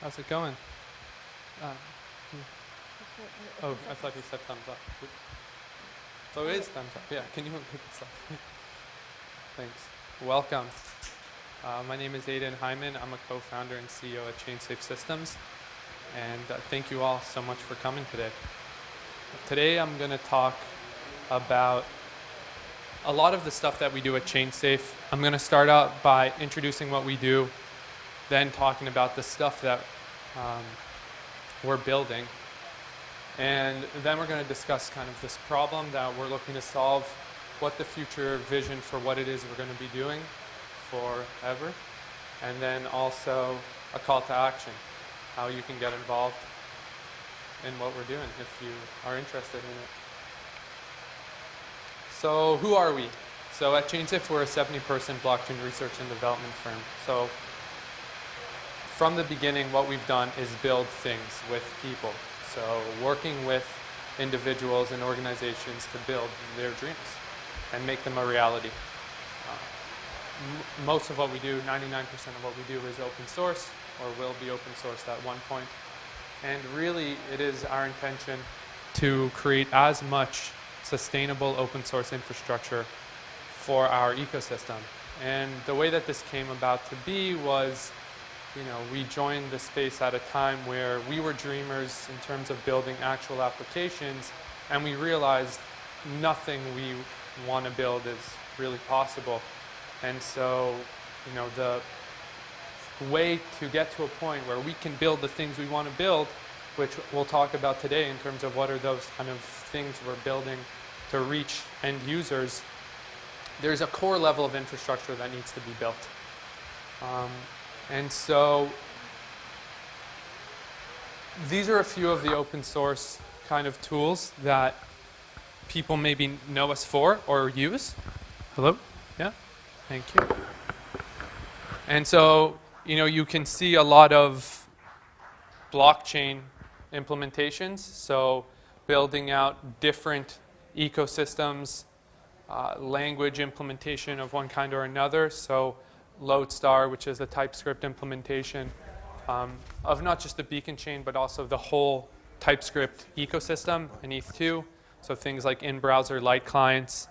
How's it going? Uh, oh, I thought you said thumbs up. Oops. So it is thumbs up. Yeah, can you hit this up? Thanks. Welcome. My name is Aidan Hyman. I'm a co-founder and CEO at ChainSafe Systems. And thank you all so much for coming today. Today I'm going to talk about a lot of the stuff that we do at ChainSafe. I'm going to start out by introducing what we do, then talking about the stuff that we're building. And then we're going to discuss kind of this problem that we're looking to solve, what the future vision for what it is we're going to be doing forever, and then also a call to action, how you can get involved in what we're doing if you are interested in it. So who are we? So at ChainSafe, we're a 70-person blockchain research and development firm. So from the beginning, what we've done is build things with people. So working with individuals and organizations to build their dreams and make them a reality. Most of what we do, 99% of what we do, is open source or will be open sourced at one point. And really, it is our intention to create as much sustainable open source infrastructure for our ecosystem. And the way that this came about to be was, we joined the space at a time where we were dreamers in terms of building actual applications, and we realized nothing we want to build is really possible. And so, the way to get to a point where we can build the things we want to build, which we'll talk about today in terms of what are those kind of things we're building to reach end users, there's a core level of infrastructure that needs to be built. And so these are a few of the open source kind of tools that people maybe know us for or use. Hello? Yeah? Thank you. And so, you can see a lot of blockchain implementations. So building out different ecosystems, language implementation of one kind or another. So Lodestar, which is the TypeScript implementation of not just the beacon chain, but also the whole TypeScript ecosystem in ETH2. So things like in-browser light clients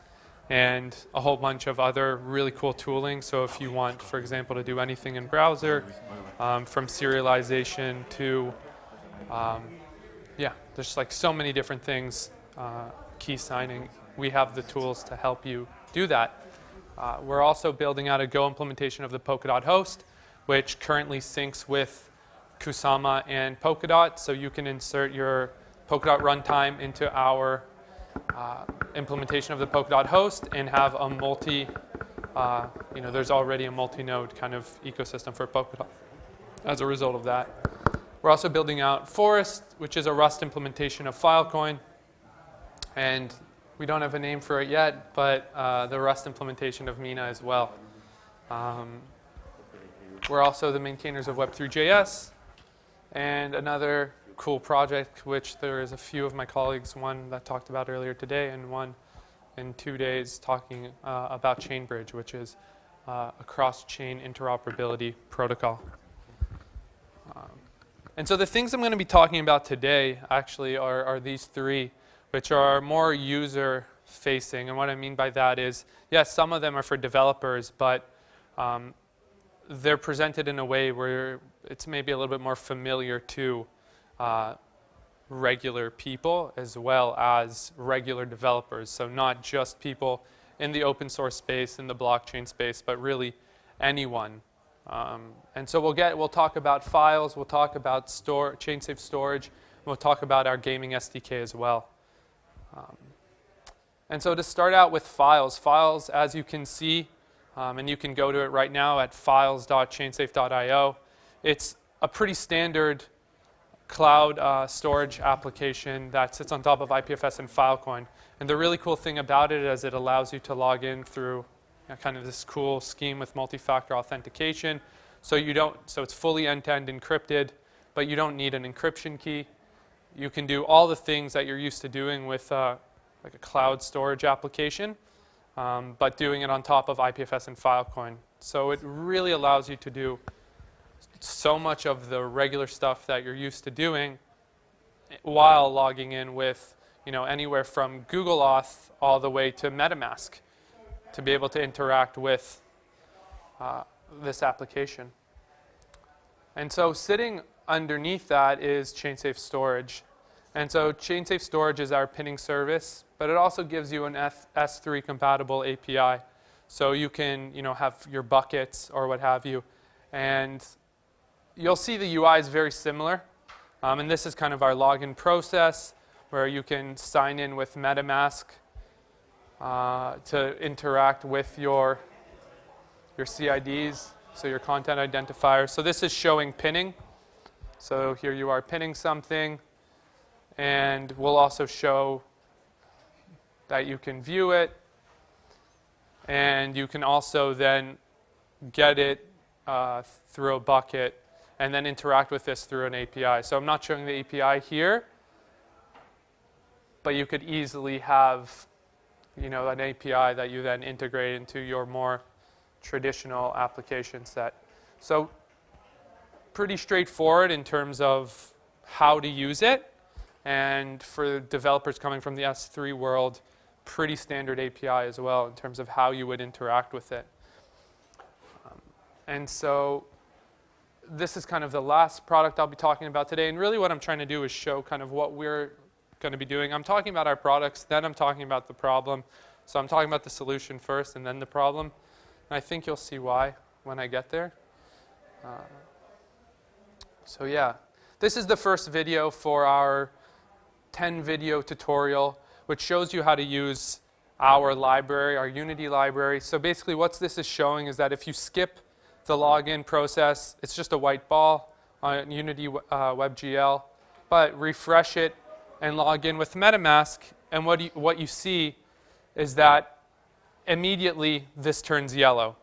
and a whole bunch of other really cool tooling. So if you want, for example, to do anything in browser, from serialization to, there's like so many different things, key signing. We have the tools to help you do that. We're also building out a Go implementation of the Polkadot host, which currently syncs with Kusama and Polkadot. So you can insert your Polkadot runtime into our implementation of the Polkadot host and have a there's already a multi-node kind of ecosystem for Polkadot as a result of that. We're also building out Forest, which is a Rust implementation of Filecoin. And we don't have a name for it yet, but the Rust implementation of Mina as well. We're also the maintainers of Web3.js, and another cool project, which there is a few of my colleagues, one that talked about earlier today, and one in 2 days talking about ChainBridge, which is a cross-chain interoperability protocol. And so the things I'm going to be talking about today actually are these three, which are more user-facing. And what I mean by that is, yes, some of them are for developers, but they're presented in a way where it's maybe a little bit more familiar to regular people as well as regular developers. So not just people in the open source space, in the blockchain space, but really anyone. And so we'll talk about files, we'll talk about ChainSafe storage, and we'll talk about our gaming SDK as well. And so to start out with files, as you can see, and you can go to it right now at files.chainsafe.io, it's a pretty standard cloud storage application that sits on top of IPFS and Filecoin. And the really cool thing about it is it allows you to log in through kind of this cool scheme with multi-factor authentication. So it's fully end-to-end encrypted, but you don't need an encryption key. You can do all the things that you're used to doing with like a cloud storage application, but doing it on top of IPFS and Filecoin. So it really allows you to do so much of the regular stuff that you're used to doing while logging in with, anywhere from Google Auth all the way to MetaMask to be able to interact with this application. And so sitting underneath that is ChainSafe storage. And so ChainSafe storage is our pinning service, but it also gives you an S3 compatible API. So you can, have your buckets or what have you. And you'll see the UI is very similar. And this is kind of our login process where you can sign in with MetaMask to interact with your CIDs, so your content identifiers. So this is showing pinning. So here you are pinning something. And we'll also show that you can view it. And you can also then get it through a bucket and then interact with this through an API. So I'm not showing the API here, but you could easily have, an API that you then integrate into your more traditional application set. So pretty straightforward in terms of how to use it. And for developers coming from the S3 world, pretty standard API as well in terms of how you would interact with it. And so this is kind of the last product I'll be talking about today. And really what I'm trying to do is show kind of what we're going to be doing. I'm talking about our products, then I'm talking about the problem. So I'm talking about the solution first and then the problem. And I think you'll see why when I get there. So yeah, this is the first video for our 10 video tutorial, which shows you how to use our library, our Unity library. So basically what this is showing is that if you skip the login process, it's just a white ball on Unity WebGL, but refresh it and log in with MetaMask, and what you see is that immediately this turns yellow.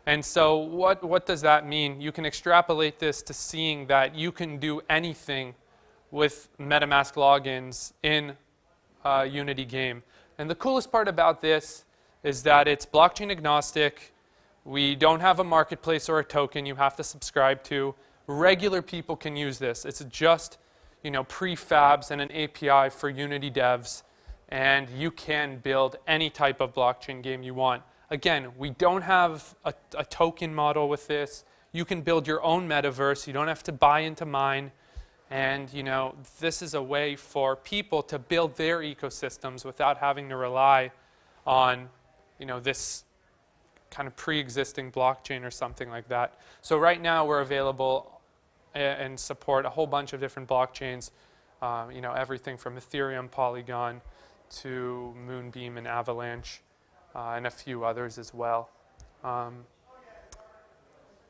And so what does that mean? You can extrapolate this to seeing that you can do anything with MetaMask logins in a Unity game. And the coolest part about this is that it's blockchain agnostic. We don't have a marketplace or a token you have to subscribe to. Regular people can use this. It's just, prefabs and an API for Unity devs, and you can build any type of blockchain game you want. Again, we don't have a token model with this. You can build your own metaverse. You don't have to buy into mine. And, this is a way for people to build their ecosystems without having to rely on, this kind of pre-existing blockchain or something like that. So right now we're available and support a whole bunch of different blockchains, everything from Ethereum, Polygon, to Moonbeam and Avalanche, and a few others as well.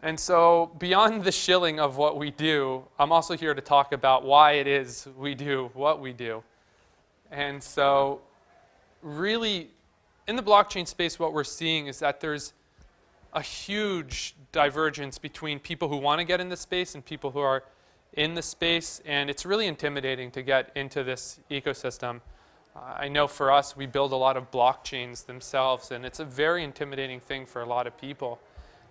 And so beyond the shilling of what we do, I'm also here to talk about why it is we do what we do. And so really, in the blockchain space, what we're seeing is that there's a huge divergence between people who want to get in the space and people who are in the space, and it's really intimidating to get into this ecosystem. I know for us, we build a lot of blockchains themselves, and it's a very intimidating thing for a lot of people.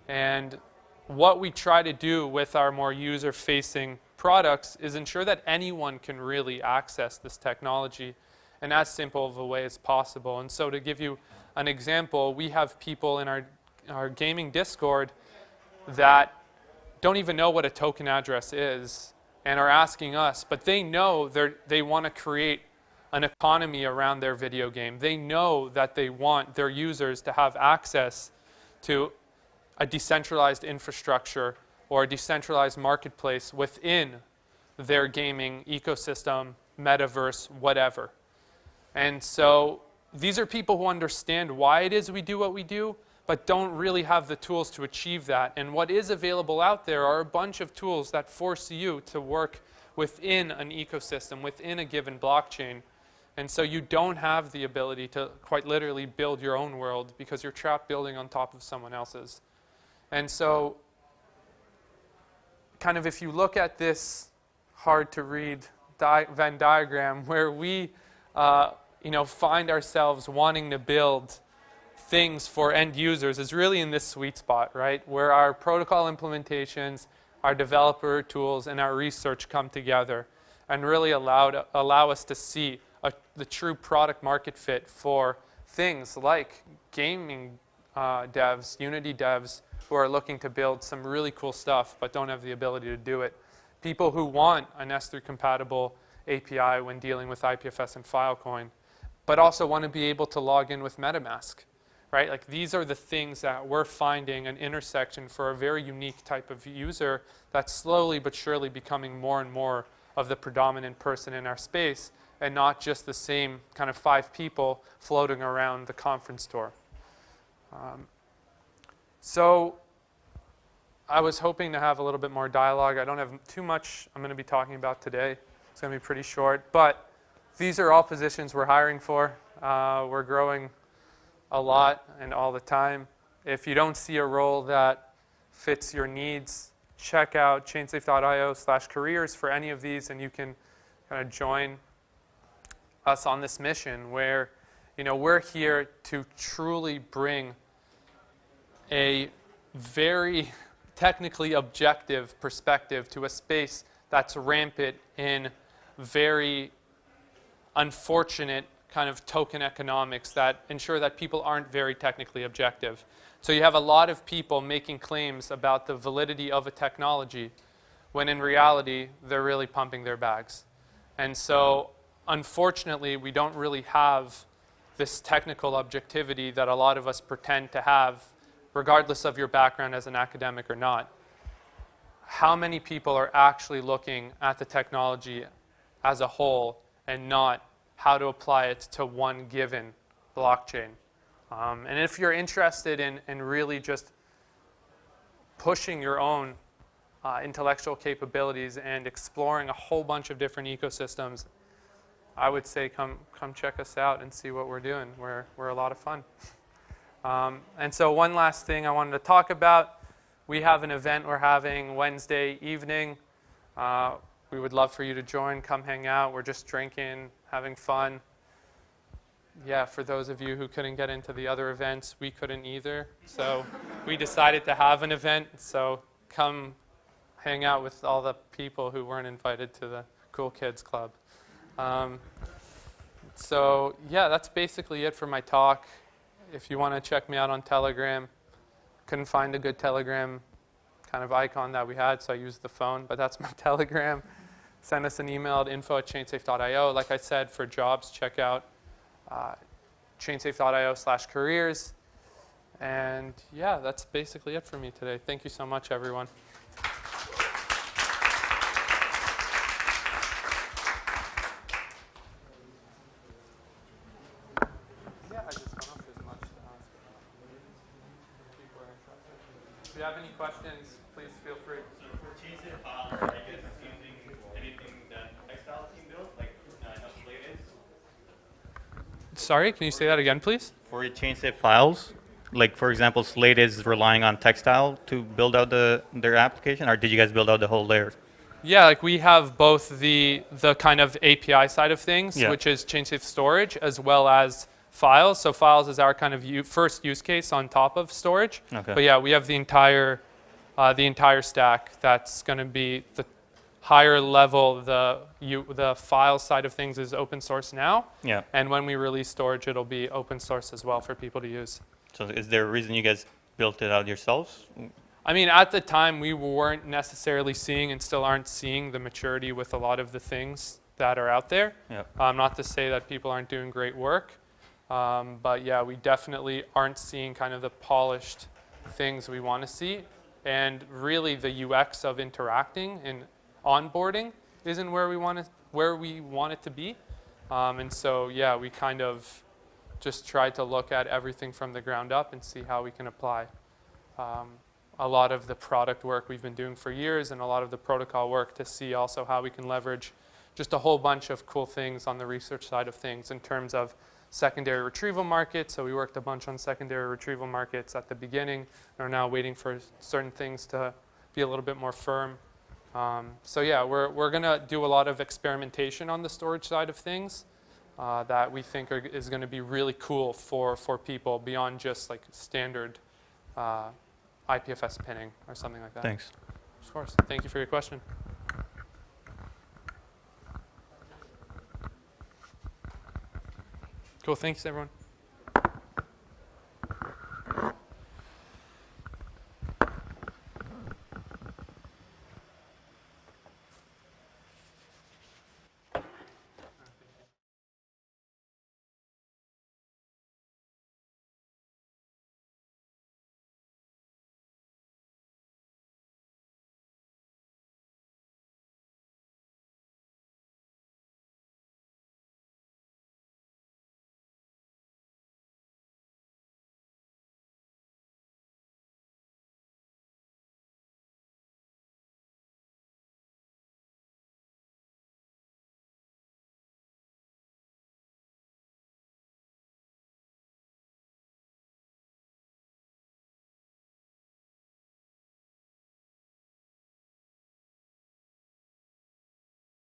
And what we try to do with our more user-facing products is ensure that anyone can really access this technology in as simple of a way as possible. And so to give you an example, we have people in our gaming Discord that don't even know what a token address is and are asking us, but they know they want to create an economy around their video game. They know that they want their users to have access to a decentralized infrastructure or a decentralized marketplace within their gaming ecosystem, metaverse, whatever. And so these are people who understand why it is we do what we do, but don't really have the tools to achieve that. And what is available out there are a bunch of tools that force you to work within an ecosystem, within a given blockchain. And so you don't have the ability to quite literally build your own world because you're trapped building on top of someone else's. And so kind of if you look at this hard to read Venn diagram where we find ourselves wanting to build things for end users is really in this sweet spot, right? Where our protocol implementations our developer tools, and our research come together and really allow us to see the true product market fit for things like gaming devs, Unity devs, who are looking to build some really cool stuff but don't have the ability to do it. People who want an S3 compatible API when dealing with IPFS and Filecoin, but also want to be able to log in with MetaMask, right? Like these are the things that we're finding an intersection for a very unique type of user that's slowly but surely becoming more and more of the predominant person in our space, and not just the same kind of 5 people floating around the conference tour. So I was hoping to have a little bit more dialogue. I don't have too much I'm going to be talking about today. It's going to be pretty short. But these are all positions we're hiring for. We're growing a lot and all the time. If you don't see a role that fits your needs, check out chainsafe.io/careers for any of these, and you can kind of join us on this mission where, you know, we're here to truly bring a very technically objective perspective to a space that's rampant in very unfortunate kind of token economics that ensure that people aren't very technically objective. So you have a lot of people making claims about the validity of a technology when in reality they're really pumping their bags. And so unfortunately we don't really have this technical objectivity that a lot of us pretend to have, regardless of your background as an academic or not. How many people are actually looking at the technology as a whole and not how to apply it to one given blockchain? And if you're interested in really just pushing your own intellectual capabilities and exploring a whole bunch of different ecosystems, I would say come check us out and see what we're doing. We're a lot of fun. And so one last thing I wanted to talk about. We have an event we're having Wednesday evening. We would love for you to join. Come hang out. We're just drinking, having fun. Yeah, for those of you who couldn't get into the other events, we couldn't either. So we decided to have an event. So come hang out with all the people who weren't invited to the Cool Kids Club. So yeah, that's basically it for my talk. If you want to check me out on Telegram, couldn't find a good Telegram kind of icon that we had, so I used the phone, but that's my Telegram. Send us an email at info@chainsafe.io. Like I said, for jobs, check out chainsafe.io/careers. And yeah, that's basically it for me today. Thank you so much, everyone. If you have any questions, please feel free. So for ChainSafe files, are you guys using anything that Textile team built, like how Slate is? Sorry, can you say that again, please? For your ChainSafe files, like for example, Slate is relying on Textile to build out their application, or did you guys build out the whole layer? Yeah, like we have both the kind of API side of things, Yeah. which is ChainSafe storage, as well as files. So files is our kind of first use case on top of storage. Okay. But yeah, we have the entire stack that's going to be the higher level. The file side of things is open source now. Yeah. And when we release storage, it'll be open source as well for people to use. So is there a reason you guys built it out yourselves? I mean, at the time, we weren't necessarily seeing and still aren't seeing the maturity with a lot of the things that are out there. Yeah. Not to say that people aren't doing great work. But yeah, we definitely aren't seeing kind of the polished things we want to see. And really the UX of interacting and onboarding isn't where we want it to be. And so yeah, we kind of just tried to look at everything from the ground up and see how we can apply a lot of the product work we've been doing for years and a lot of the protocol work to see also how we can leverage just a whole bunch of cool things on the research side of things in terms of secondary retrieval markets. So we worked a bunch on secondary retrieval markets at the beginning and are now waiting for certain things to be a little bit more firm. So yeah, we're going to do a lot of experimentation on the storage side of things that we think is going to be really cool for people beyond just like standard IPFS pinning or something like that. Thanks. Of course. Thank you for your question. Cool. Thanks, everyone.